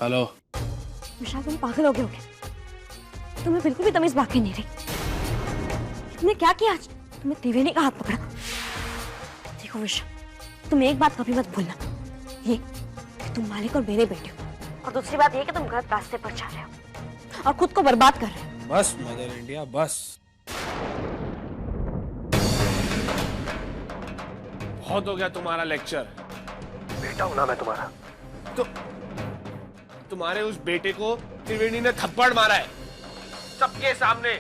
Hello विशाल, तुम पागल हो गए हो क्या? तुम्हें बिल्कुल भी तमीज बाकी नहीं रही। तुमने क्या किया आज? तुम्हें त्रिवेणी का हाथ पकड़ा। देखो विशाल, तुम एक बात कभी मत भूलना, ये कि तुम मालिक और मेरे बेटे हो, और दूसरी बात ये कि तुम गलत रास्ते पर जा रहे हो और खुद को बर्बाद कर रहे हो। बस मदर इंडिया, बस बहुत हो गया तुम्हारा लेक्चर। बेटा हूं ना मैं तुम्हारा। तो तुम्हारे उस बेटे को त्रिवेणी ने थप्पड़ मारा है सबके सामने।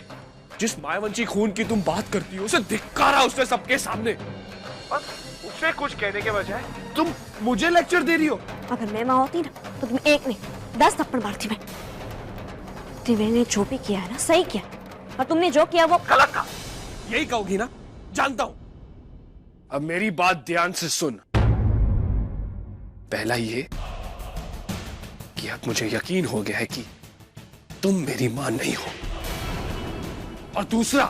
जिस मायावंशी खून की तुम बात करती हो उसे धिक्कारा उसने सबके सामने, और उसे कुछ कहने के बजाय तुम मुझे लेक्चर दे रही हो। अगर मैं वहां होती ना तो तुम एक नहीं 10 थप्पड़ मारती मैं। त्रिवेणी ने जो भी किया है ना सही किया, और तुमने जो किया वो गलत था, यही कहोगी ना? जानता हूं। अब मेरी बात ध्यान से सुन। पहला ये कि अब मुझे यकीन हो गया है कि तुम मेरी मां नहीं हो, और दूसरा,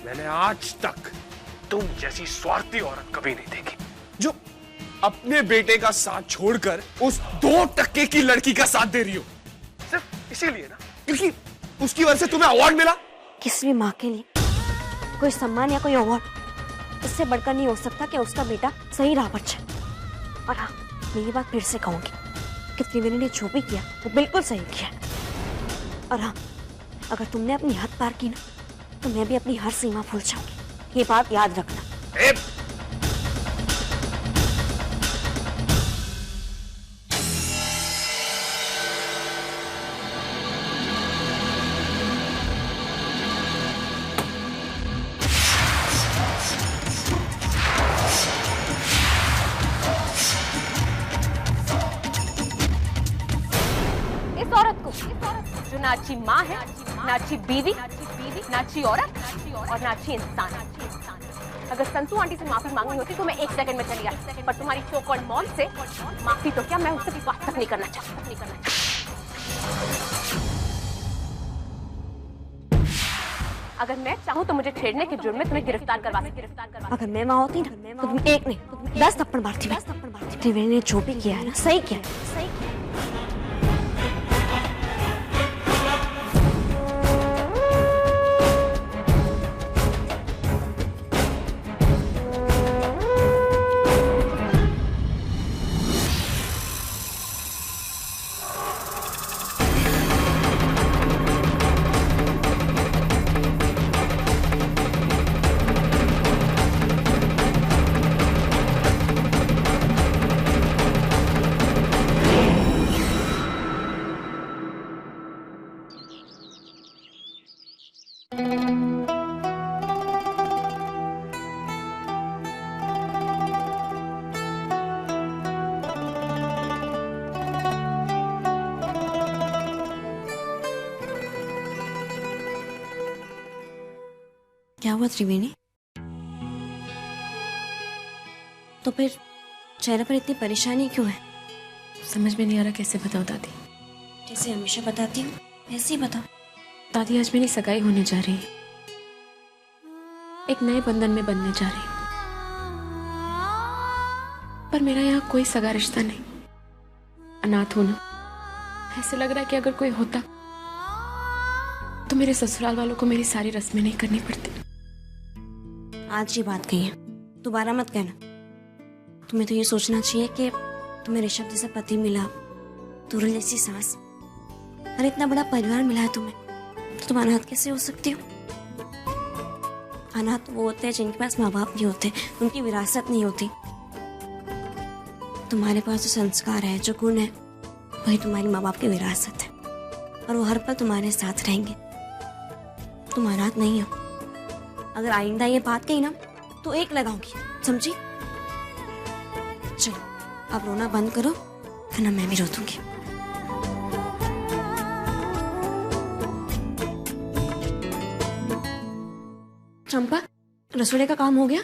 मैंने आज तक तुम जैसी स्वार्थी औरत कभी नहीं देखी जो अपने बेटे का साथ छोड़कर उस 2% की लड़की का साथ दे रही हो, सिर्फ इसीलिए ना क्योंकि उसकी वजह से तुम्हें अवार्ड मिला। किसी भी माँ के लिए कोई सम्मान या कोई अवार्ड इससे बढ़कर नहीं हो सकता कि उसका बेटा सही राह पर चले। और हाँ, मेरी बात फिर से कहूंगी कि त्रिवेणी ने जो भी किया वो बिल्कुल सही किया। और हाँ, अगर तुमने अपनी हद पार की ना तो मैं भी अपनी हर सीमा भूल जाऊंगी, ये बात याद रखना। जो ना अच्छी माँ है, ना अच्छी बीवी, ना अच्छी औरत और ना अच्छी इंसान। अगर संतू आंटी से माफी मांगनी होती तो मैं 1 सेकंड में चली आती, पर तुम्हारी शो कॉल्ड मॉम से माफी तो क्या, मैं उससे बात तक नहीं करना चाहती। अगर मैं चाहूँ तो मुझे छेड़ने के जुर्म में तुम्हें गिरफ्तार करवा सकती। अगर मैं वहां होती ना तो तुम एक नहीं 10 थप्पड़ मारती मैं। त्रिवेणी ने जो भी किया है ना सही किया, सही किया। क्या हुआ त्रिवेणी? तो फिर चेहरे पर इतनी परेशानी क्यों है? समझ में नहीं आ रहा कैसे बताऊं दादी। जैसे हमेशा बताती हूँ ऐसे ही बताओ। दादी, आज मेरी सगाई होने जा रही है, एक नए बंधन में बनने जा रही हूँ, पर मेरा यहाँ कोई सगा रिश्ता नहीं। अनाथ हूं ना, ऐसे लग रहा है कि अगर कोई होता तो मेरे ससुराल वालों को मेरी सारी रस्में नहीं करनी पड़ती। आज ये बात कही है, दोबारा मत कहना। तुम्हें तो ये सोचना चाहिए कि तुम्हें ऋषभ जैसा पति मिला, तुरल जैसी सास, और इतना बड़ा परिवार मिला है तुम्हें, तो तुम अनाथ कैसे हो सकती हो? अनाथ वो होते हैं जिनके पास माँ बाप नहीं होते, उनकी विरासत नहीं होती। तुम्हारे पास जो संस्कार है, जो गुण है, वही तुम्हारी माँ बाप की विरासत है, और वो हर पल तुम्हारे साथ रहेंगे। तुम अनाथ नहीं हो। अगर आइंदा ये बात कही ना तो एक लगाऊंगी, समझी? चलो अब रोना बंद करो, वरना मैं भी रो दूंगी। चंपा, रसोई का काम हो गया?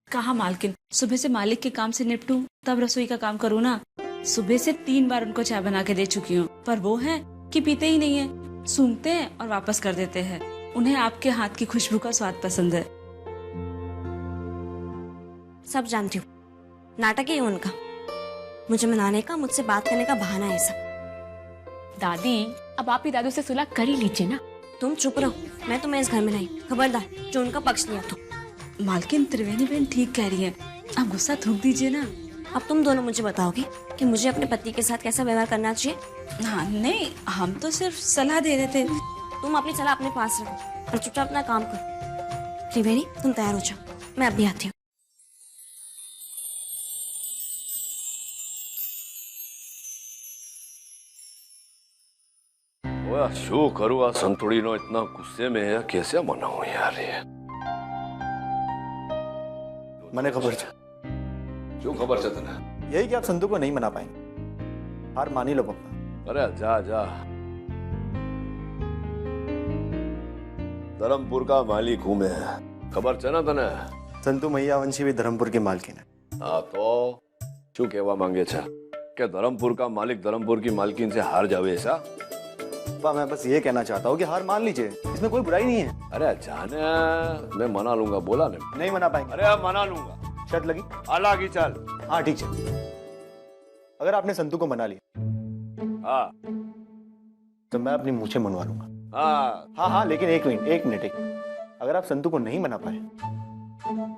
कहाँ मालकिन, सुबह से मालिक के काम से निपटूं तब रसोई का काम करूँ ना। सुबह से 3 बार उनको चाय बना के दे चुकी हूँ, पर वो है कि पीते ही नहीं है, सूंघते हैं और वापस कर देते हैं। उन्हें आपके हाथ की खुशबू का स्वाद पसंद है। सब जानती हूँ, नाटक ही है उनका। मुझे मनाने का, मुझसे बात करने का बहाना है सब। दादी, अब आप ही दादू से सुलह कर ही लीजिए ना। तुम चुप रहो, मैं तुम्हें इस घर में लाई, खबरदार जो उनका पक्ष लिया तो। मालकिन, त्रिवेणी बहन ठीक कह रही है, आप गुस्सा थूक दीजिए ना। अब तुम दोनों मुझे बताओगे कि मुझे अपने पति के साथ कैसा व्यवहार करना चाहिए? हाँ नहीं, हम तो सिर्फ सलाह दे रहे थे। तुम अपनी सलाह अपने पास रखो और चुपचाप अपना काम करो। त्रिवेणी, तुम तैयार हो जाओ, मैं अभी आती हूँ। શું કરું આ સંતુડીનો इतना गुस्से में है, कैसे मनाऊं यार ये। मैंने खबर था, શું ખબર છે તને? यही कि आप संतु को नहीं मना पाएंगे। हार मान ही लो पप्पा। अरे जा जा, धर्मपुर का मालिक हूं मैं, खबर છે ને તને? संतु मैया वंशी भी धर्मपुर की मालकिन है। हाँ तो શું કહેવા માંગે છે કે ધરમપુર का मालिक धरमपुर की मालकिन से हार जावे ऐसा? पापा मैं बस ये कहना चाहता हूँ कि हार मान लीजिए, इसमें कोई बुराई नहीं है। अरे जाने, मैं मना लूंगा, बोला ने। नहीं मना पाएंगे। अरे अब मना लूंगा, शर्त लगी? अलग ही चल। हाँ ठीक है, अगर आपने संतु को मना लिया हाँ तो मैं अपनी मूछें मनवा लूंगा। हाँ हाँ हाँ, लेकिन एक मिनट। अगर आप संतु को नहीं मना पाए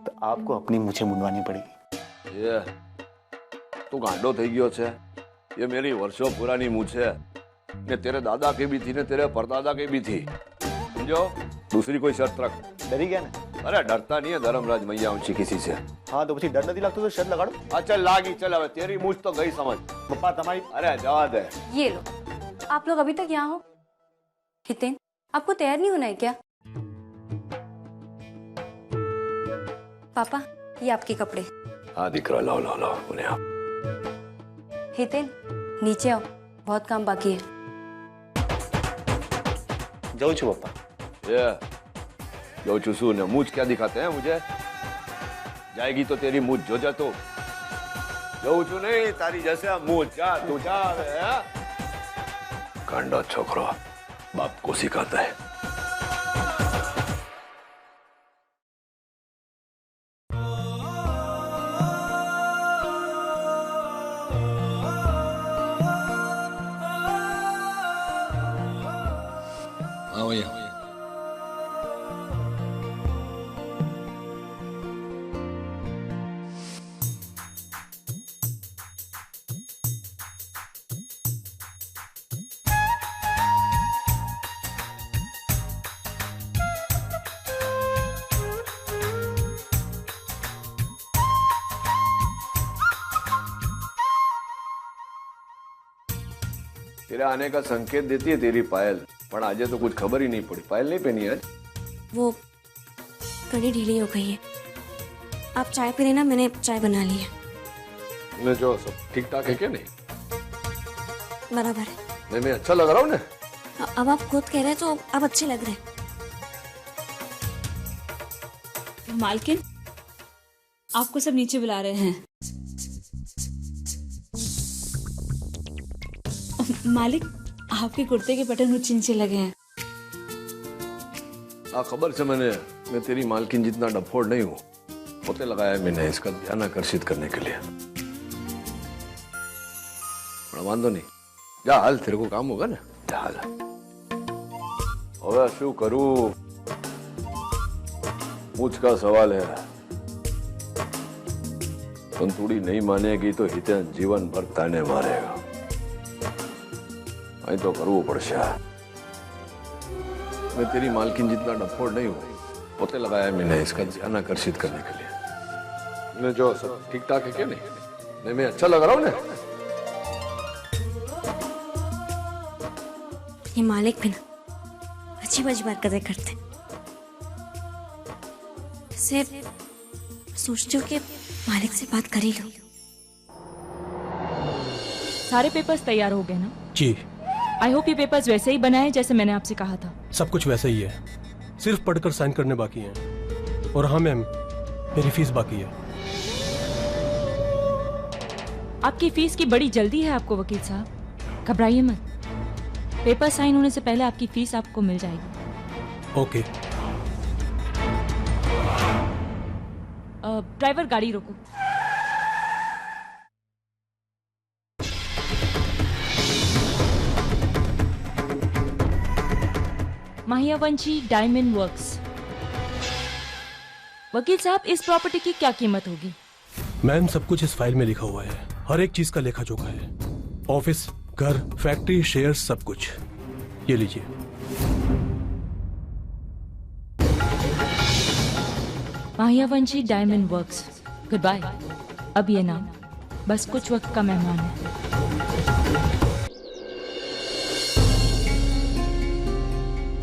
तो आपको अपनी मूछें मुंडवानी पड़ेगी। ये तू गांडो થઈ ગયો છે? ये मेरी वर्षों पुरानी मूछ है, ने तेरे दादा की भी थी, ने तेरे परदादा की भी थी, समझो? दूसरी कोई शर्त रख। डरी गया ना? अरे डरता नहीं है धर्मराज मैया ऊंची किसी से। हाँ तो પછી डर નથી લાગતો તો શર્ત લગાડો। अच्छा लागी, चल अब तेरी मूछ तो गई समझ। पप्पा तुम्हारी। अरे जवा दे। ये लो, आप लोग अभी तक यहाँ हो? हितेन, आपको तैयार नहीं होना है क्या? पापा, ये आपके कपड़े। हाँ दिकरा, लाओ लाओ लाओ उन्हें आप। हितेन, नीचे आओ, बहुत काम बाकी है। जाऊँ છું पप्पा। ये जो चुसू ने मूछ क्या दिखाते हैं मुझे? जाएगी तो तेरी मूछ जो जा तो जो नहीं, तारी जैसे मूछ जा तू जा। कांडा छोकरो बाप को सिखाता है। आओ यहाँ। तेरे आने का संकेत देती है तेरी पायल, पर आज तो कुछ खबर ही नहीं पड़ी। पायल नहीं पहनी आज? वो कड़ी ढीली हो गई है। आप चाय पी लेना, मैंने चाय बना ली है। मैं जो सब ठीक ठाक है क्या? नहीं बराबर है। नहीं, मैं अच्छा लग रहा हूँ ना? अब आप खुद कह रहे हैं तो आप अच्छे लग रहे हैं। मालकिन, आपको सब नीचे बुला रहे हैं। मालिक, आपके कुर्ते के बटन मुझे नीचे लगे हैं। खबर से मैं तेरी मालकिन जितना डफोड़ नहीं हूँ, पोते लगाया मैंने इसका ध्यान आकर्षित करने के लिए। वांधो नहीं, जा हाल, तेरे को काम होगा ना, जा हाल। હવે શું કરું? मूछ का सवाल है। संतुड़ी नहीं मानेगी तो हितेन जीवन भर ताने मारेगा। અહીં तो करवो पड़શે। मैं तेरी मालकिन जितना डफोड़ नहीं हूँ, पोते लगाया मैंने इसका ध्यान आकर्षित करने के लिए। मैं जो सब ठीक ठाक है क्या? नहीं, मैं अच्छा लग रहा हूँ ना? ये मालिक भी ना अजीब अजीब हरकतें करते। से सोचती हूँ कि मालिक से बात कर ही लूं। सारे पेपर्स तैयार हो गए ना? जी। आई होप ये पेपर्स वैसे ही बनाए जैसे मैंने आपसे कहा था। सब कुछ वैसा ही है, सिर्फ पढ़कर साइन करने बाकी हैं। और हाँ मैम, मेरी फीस बाकी है। आपकी फीस की बड़ी जल्दी है आपको वकील साहब, घबराइए मत। पेपर साइन होने से पहले आपकी फीस आपको मिल जाएगी। ओके। ड्राइवर गाड़ी रोको। माहियावंशी डायमंड वर्क्स। वकील साहब, इस प्रॉपर्टी की क्या कीमत होगी? मैम, सब कुछ इस फाइल में लिखा हुआ है, हर एक चीज का लेखा जोखा है। ऑफिस, घर, फैक्ट्री, शेयर, सब कुछ। ये लीजिए। Mahiyavanshi diamond works. Good bye. अब ये नाम बस कुछ वक्त का मेहमान है।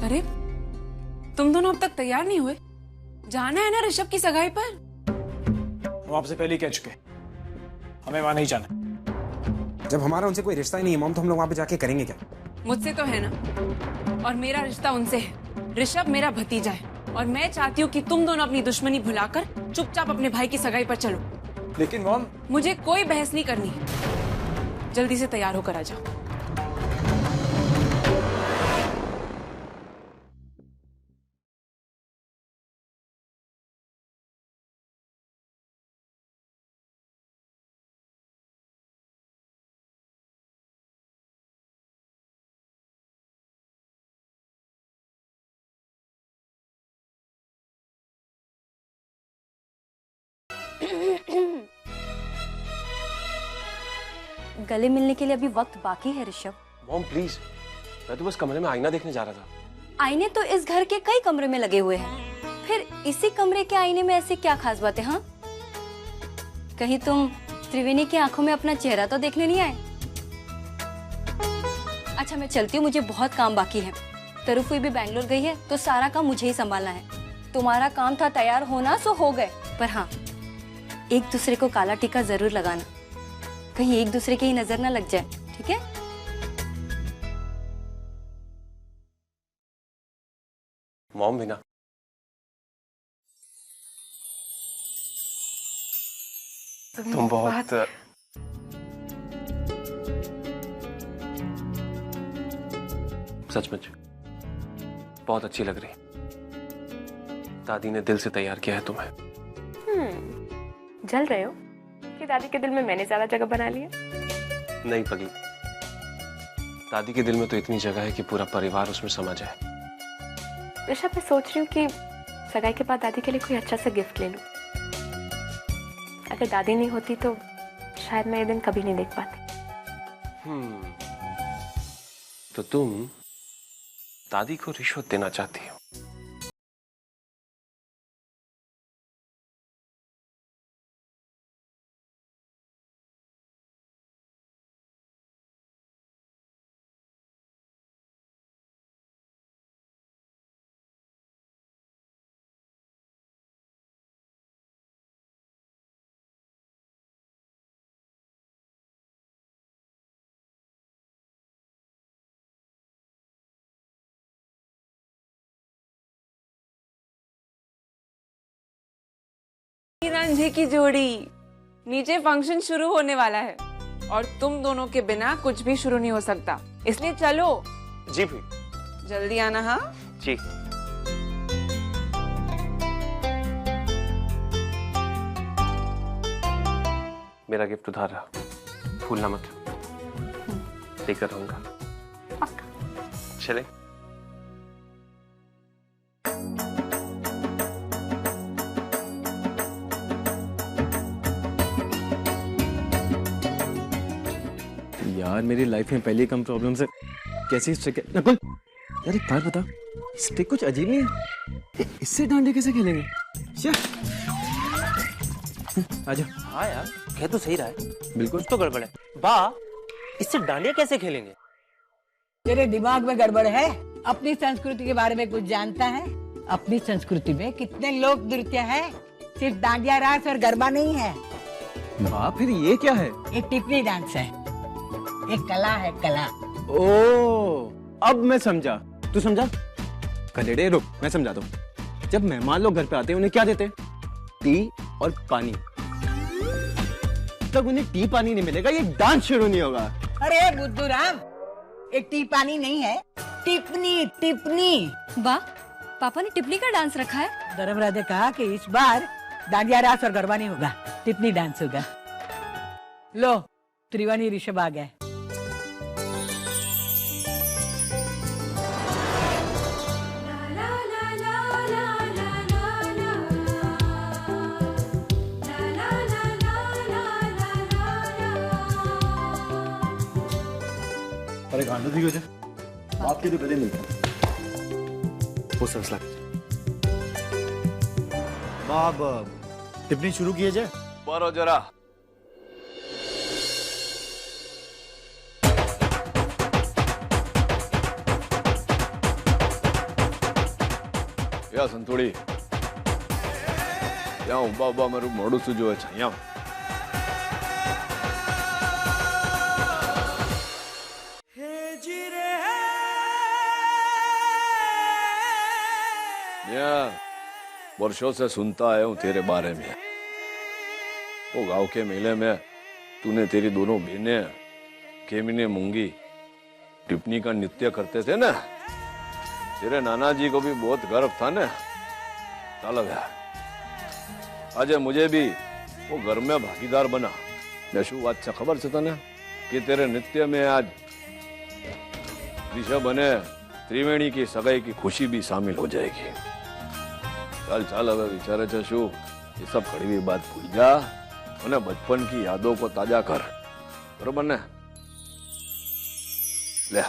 अरे, तुम दोनों अब तक तैयार नहीं हुए? जाना है ना ऋषभ की सगाई पर? हम आपसे पहले ही कह चुके, हमें वहां नहीं जाना। जब हमारा उनसे कोई रिश्ता ही नहीं है मॉम, तो हम लोग वहां पे जाके करेंगे क्या? मुझसे तो है ना, और मेरा रिश्ता उनसे है। ऋषभ मेरा भतीजा है और मैं चाहती हूँ कि तुम दोनों अपनी दुश्मनी भुलाकर चुपचाप अपने भाई की सगाई पर चलो। लेकिन मॉम, मुझे कोई बहस नहीं करनी, जल्दी से तैयार होकर आ जाओ। गले मिलने के लिए अभी वक्त बाकी है ऋषभ। मॉम प्लीज, मैं तो बस कमरे में आईना देखने जा रहा था। आईने तो इस घर के कई कमरे में लगे हुए हैं, फिर इसी कमरे के आईने में ऐसी क्या खास बात है? हाँ, कहीं तुम त्रिवेणी की आंखों में अपना चेहरा तो देखने नहीं आए? अच्छा, मैं चलती हूँ, मुझे बहुत काम बाकी है। तरुफी भी बैंगलोर गई है, तो सारा काम मुझे ही संभालना है। तुम्हारा काम था तैयार होना, सो हो गए। पर हाँ, एक दूसरे को काला टीका जरूर लगाना, कहीं एक दूसरे की ही नजर ना लग जाए, ठीक है? मॉम भी ना, तुम बहुत सचमुच बहुत अच्छी लग रही। दादी ने दिल से तैयार किया है तुम्हें। जल रहे हो कि दादी के दिल में मैंने ज्यादा जगह बना लिया? नहीं पगली, दादी के दिल में तो इतनी जगह है कि पूरा परिवार उसमें समा जाए। ऋषभ, मैं सोच रही हूँ कि सगाई के बाद दादी के लिए कोई अच्छा सा गिफ्ट ले लूं। अगर दादी नहीं होती तो शायद मैं ये दिन कभी नहीं देख पाती। तो तुम दादी को रिश्वत देना चाहती हो? रांझे की जोड़ी, नीचे फंक्शन शुरू होने वाला है और तुम दोनों के बिना कुछ भी शुरू नहीं हो सकता, इसलिए चलो। जी भी, जल्दी आना। हाँ जी। मेरा गिफ्ट उधार रहा, भूलना मत। लेकर रहूंगा। चले। यार, मेरी लाइफ में पहली कम प्रॉब्लम से कैसी स्टिक है? नकुल, यार एक बात बता, स्टिक कुछ अजीब नहीं है? इससे डांडे कैसे खेलेंगे? आजा। हाँ यार, कह तो सही रहा है, बिल्कुल तो गड़बड़ है। बा, इससे डांडिया कैसे खेलेंगे? तेरे दिमाग में गड़बड़ है? अपनी संस्कृति के बारे में कुछ जानता है? अपनी संस्कृति में कितने लोक नृत्य है, सिर्फ डांडिया रास और गरबा नहीं है। वाह, फिर ये क्या है? ये टिप्पणी डांस है, एक कला है, कला। ओ, अब मैं समझा। तू समझा? कलेड़े, रुक, मैं समझाता हूँ। जब मेहमान लोग घर पे आते हैं, उन्हें क्या देते हैं? टी और पानी। तब उन्हें टी पानी नहीं मिलेगा, ये डांस शुरू नहीं होगा। अरे बुद्धू राम, ये टी पानी नहीं है, टिप्पणी, टिप्पणी। वाह, पापा ने टिप्पणी का डांस रखा है। धर्मराज ने कहा कि इस बार डांडिया रास और गरबा नहीं होगा, टिप्पणी डांस होगा। लो, त्रिवेणी ऋषभ आ गए। गांडो थी वजह बाप के तो गले मिलते वो फैसला बाप टिप्पणी शुरू किए जाए बारो जरा या संतोड़ी या उबा उबा मारू मोड़ू सु जो है छाया वर्षों से सुनता आया हूं तेरे बारे में। वो गांव के मेले में तूने तेरी दोनों बहनें केमिने मूंगी टिप्पणी का नृत्य करते थे ना, तेरे नाना जी को भी बहुत गर्व था ना। चलो यार आज मुझे भी वो घर में भागीदार बना। मैं शू बात से खबर था ना कि तेरे नृत्य में आज ऋषभ बने त्रिवेणी की सगाई की खुशी भी शामिल हो जाएगी। चल चल अब विचारे छे शू ये सब कड़वी बात भूल जा और बचपन की यादों को ताजा कर, बरोबर ने? ले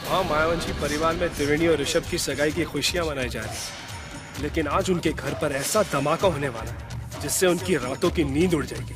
हाँ, मायावंशी परिवार में त्रिवेणी और ऋषभ की सगाई की खुशियां मनाई जा रही, लेकिन आज उनके घर पर ऐसा धमाका होने वाला है जिससे उनकी रातों की नींद उड़ जाएगी।